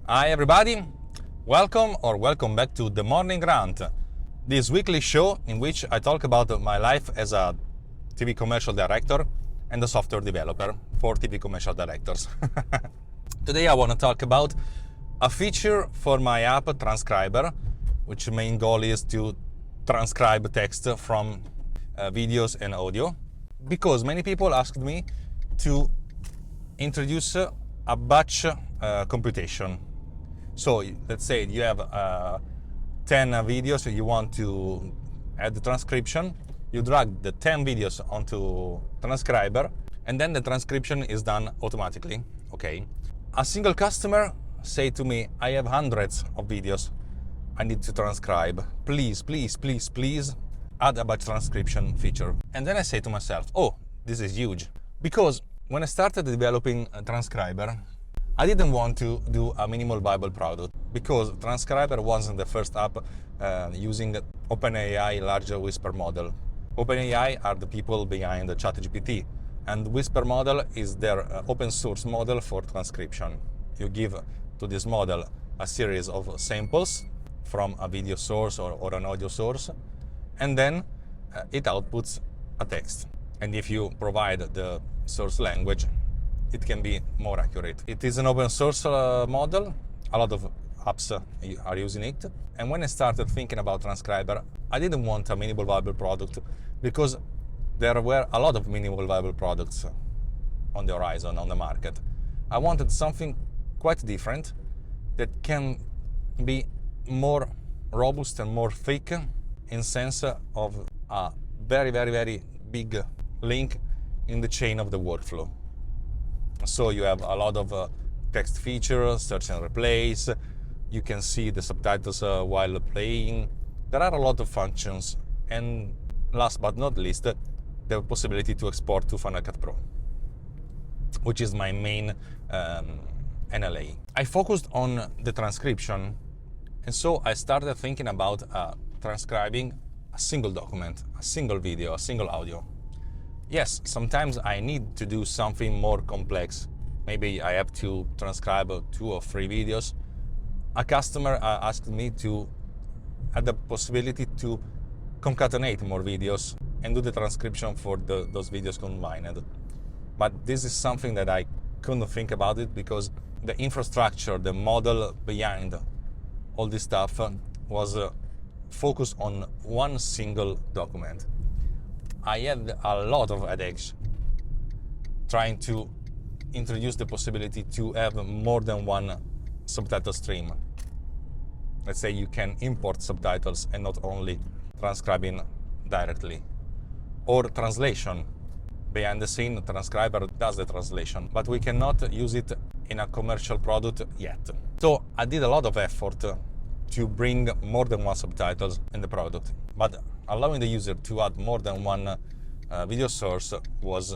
Hi everybody, welcome back to The Morning Rant, this weekly show in which I talk about my life as a TV commercial director and a software developer for TV commercial directors. Today I want to talk about a feature for my app Transcriber, which main goal is to transcribe text from videos and audio, because many people asked me to introduce a batch computation. So let's say you have 10 videos, you want to add the transcription, you drag the 10 videos onto Transcriber, and then the transcription is done automatically, okay? A single customer say to me, I have hundreds of videos I need to transcribe. Please add a batch transcription feature. And then I say to myself, oh, this is huge. Because when I started developing a Transcriber, I didn't want to do a minimal viable product, because Transcriber wasn't the first app using OpenAI large Whisper model. OpenAI are the people behind the ChatGPT, and Whisper model is their open source model for transcription. You give to this model a series of samples from a video source or an audio source, and then it outputs a text. And if you provide the source language, it can be more accurate. It is an open source model. A lot of apps are using it. And when I started thinking about Transcriber, I didn't want a minimal viable product, because there were a lot of minimal viable products on the horizon, on the market. I wanted something quite different that can be more robust and more thick in sense of a very big link in the chain of the workflow. So you have a lot of text features, search and replace, you can see the subtitles while playing. There are a lot of functions, and last but not least, the possibility to export to Final Cut Pro, which is my main NLA. I focused on the transcription, and so I started thinking about transcribing a single document, a single video, a single audio. Yes, sometimes I need to do something more complex. Maybe I have to transcribe 2 or 3 videos. A customer asked me to have the possibility to concatenate more videos and do the transcription for those videos combined. But this is something that I couldn't think about it, because the infrastructure, the model behind all this stuff was focused on one single document. I had a lot of headaches trying to introduce the possibility to have more than one subtitle stream. Let's say you can import subtitles and not only transcribing directly. Or translation. Behind the scene, Transcriber does the translation, but we cannot use it in a commercial product yet. So I did a lot of effort to bring more than one subtitles in the product, but allowing the user to add more than one video source was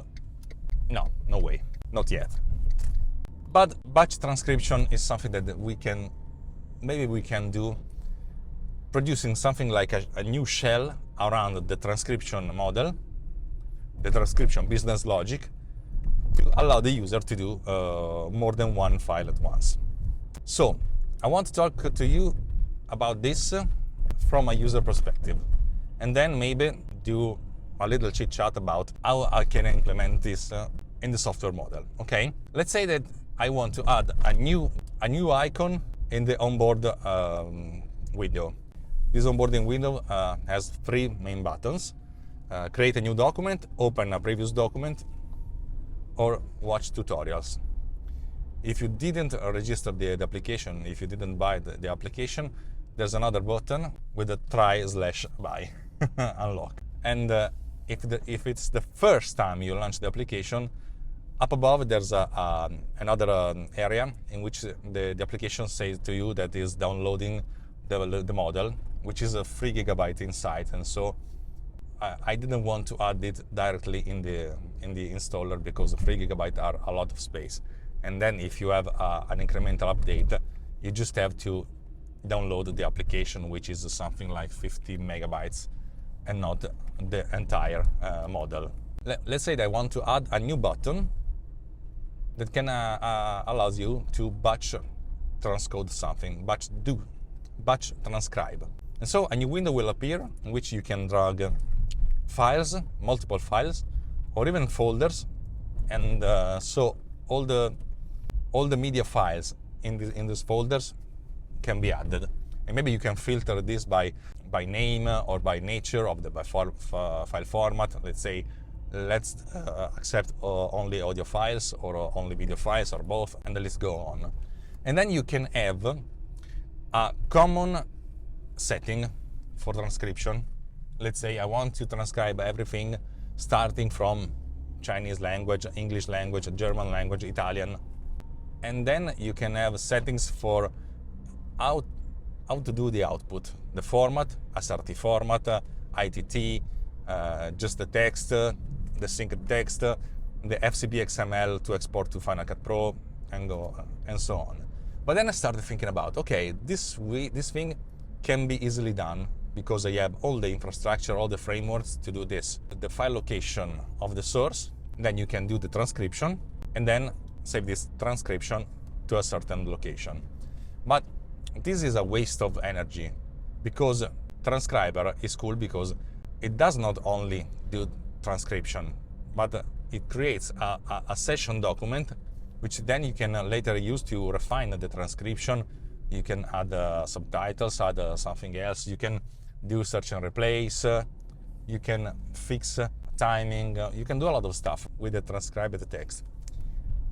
no way, not yet. But batch transcription is something that maybe we can do, producing something like a new shell around the transcription model, the transcription business logic, to allow the user to do more than one file at once. So I want to talk to you about this from a user perspective, and then maybe do a little chit chat about how I can implement this in the software model. Okay, let's say that I want to add a new icon in the onboard window. This onboarding window has 3 main buttons: create a new document, open a previous document, or watch tutorials. If you didn't register the application, if you didn't buy the application, there's another button with a try/buy unlock. And if it's the first time you launch the application, up above there's another area in which the application says to you that is downloading the model, which is a 3 GB inside. And so I didn't want to add it directly in the installer, because 3 GB are a lot of space. And then if you have an incremental update, you just have to download the application, which is something like 50 megabytes and not the entire model. Let's say that I want to add a new button that can allows you to batch transcode something, batch transcribe. And so a new window will appear in which you can drag files, multiple files, or even folders, and so all the media files in these folders can be added. And maybe you can filter this by name or by nature of the file format. Let's say, let's accept only audio files or only video files or both, and the list go on. And then you can have a common setting for transcription. Let's say I want to transcribe everything starting from Chinese language, English language, German language, Italian. And then you can have settings for how to do the output, the format, SRT format, ITT, just the text, the synced text, the FCP XML to export to Final Cut Pro, and so on. But then I started thinking about, okay, this thing can be easily done because I have all the infrastructure, all the frameworks to do this. The file location of the source, then you can do the transcription, and then save this transcription to a certain location. But this is a waste of energy, because Transcriber is cool because it does not only do transcription, but it creates a session document which then you can later use to refine the transcription. You can add subtitles, add something else. You can do search and replace. You can fix timing. You can do a lot of stuff with the transcribed text.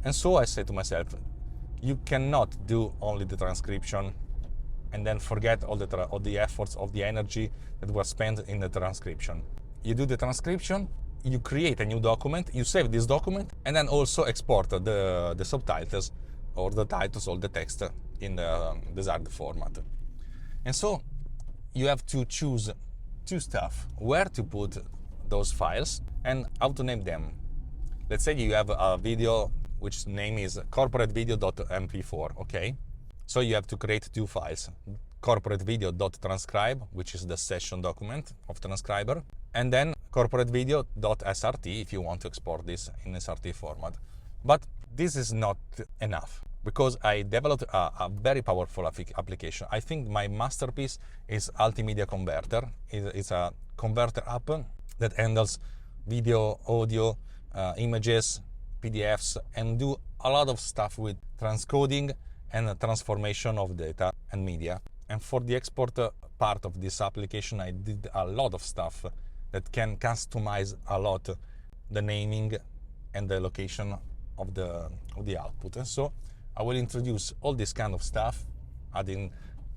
And so I said to myself, you cannot do only the transcription and then forget all the efforts of the energy that was spent in the transcription. You do the transcription, you create a new document, you save this document, and then also export the subtitles or the titles or the text in the desired format. And so you have to choose two stuff: where to put those files and how to name them. Let's say you have a video which name is corporatevideo.mp4, okay? So you have to create two files: corporatevideo.transcribe, which is the session document of Transcriber, and then corporatevideo.srt if you want to export this in SRT format. But this is not enough, because I developed a very powerful application. I think my masterpiece is Altimedia Converter. It's a converter app that handles video, audio, images, PDFs, and do a lot of stuff with transcoding and transformation of data and media. And for the export part of this application, I did a lot of stuff that can customize a lot the naming and the location of the output. And so I will introduce all this kind of stuff, adding,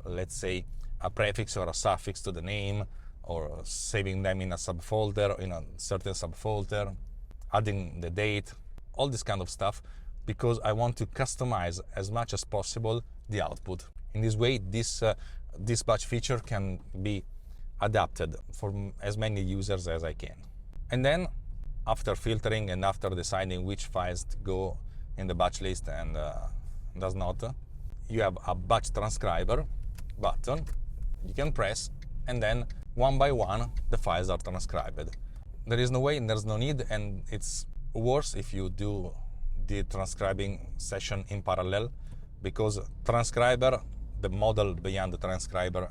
let's say, a prefix or a suffix to the name, or saving them in a subfolder, in a certain subfolder, adding the date, all this kind of stuff, because I want to customize as much as possible the output. In this way, this batch feature can be adapted for as many users as I can. And then, after filtering and after deciding which files to go in the batch list and does not, you have a batch transcriber button you can press, and then one by one the files are transcribed. There is no way, and there's no need, and it's worse if you do the transcribing session in parallel, because Transcriber, the model behind the Transcriber,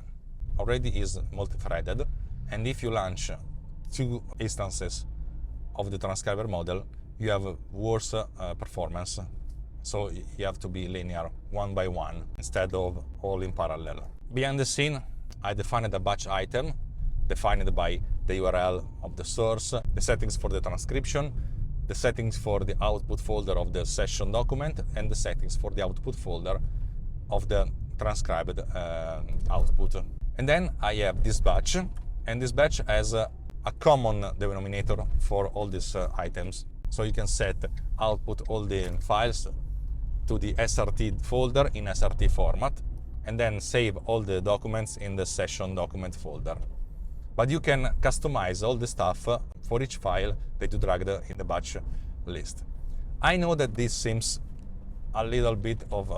already is multi-threaded, and if you launch two instances of the Transcriber model, you have worse performance. So you have to be linear, one by one, instead of all in parallel. Behind the scene, I defined a batch item, defined by the URL of the source, the settings for the transcription, the settings for the output folder of the session document, and the settings for the output folder of the transcribed output. And then I have this batch, and this batch has a common denominator for all these items. So you can set output all the files to the SRT folder in SRT format, and then save all the documents in the session document folder. But you can customize all the stuff for each file that you dragged in the batch list. I know that this seems a little bit of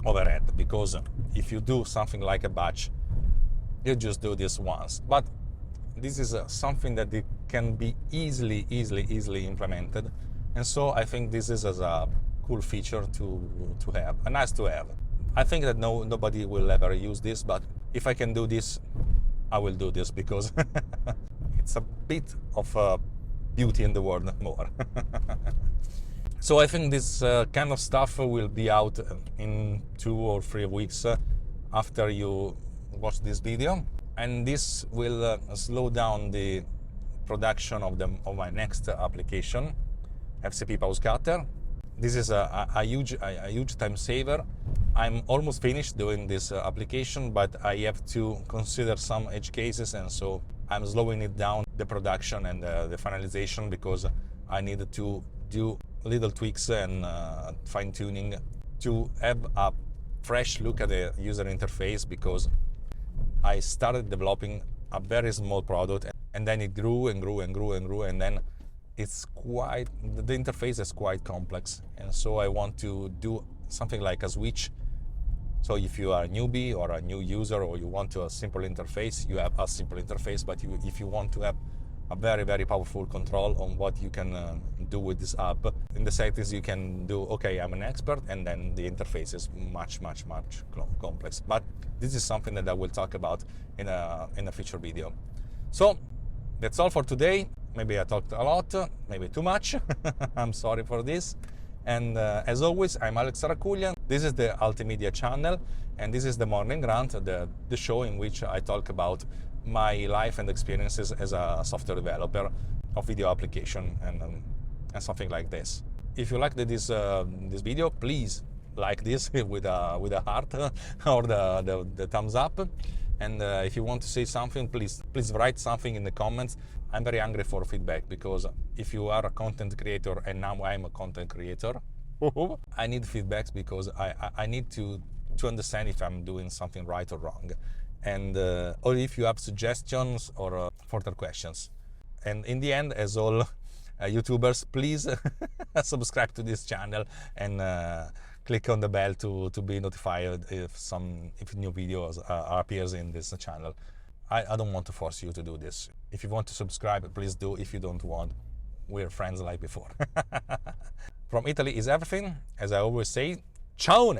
overhead, because if you do something like a batch, you just do this once. But this is something that it can be easily implemented, and so I think this is a cool feature to have, a nice to have. I think that nobody will ever use this, but if I can do this, I will do this because it's a bit of beauty in the world more. So I think this kind of stuff will be out in 2 or 3 weeks after you watch this video, and this will slow down the production of my next application, FCP Pause Cutter. This is a huge time saver. I'm almost finished doing this application, but I have to consider some edge cases, and so I'm slowing it down, the production and the finalization, because I need to do little tweaks and fine-tuning to have a fresh look at the user interface, because I started developing a very small product and then it grew and grew and grew and grew, and then the interface is quite complex, and so I want to do something like a switch. So if you are a newbie or a new user, or you want a simple interface, you have a simple interface, but if you want to have a very, very powerful control on what you can do with this app, in the settings you can do, okay, I'm an expert, and then the interface is much complex. But this is something that I will talk about in a future video. So that's all for today. Maybe I talked a lot, maybe too much. I'm sorry for this. And as always, I'm Alex Saracuglian. This is the Altimedia channel, and this is the Morning Rant, the show in which I talk about my life and experiences as a software developer of video application and something like this. If you like this video, please like this with a heart or the thumbs up. And if you want to say something, please write something in the comments. I'm very hungry for feedback, because if you are a content creator, and now I'm a content creator, I need feedbacks, because I need to understand if I'm doing something right or wrong, and or if you have suggestions or further questions. And in the end, as all YouTubers, please subscribe to this channel and click on the bell to be notified if new videos appears in this channel. I don't want to force you to do this. If you want to subscribe, please do. If you don't want, we're friends like before. From Italy is everything. As I always say, ciao!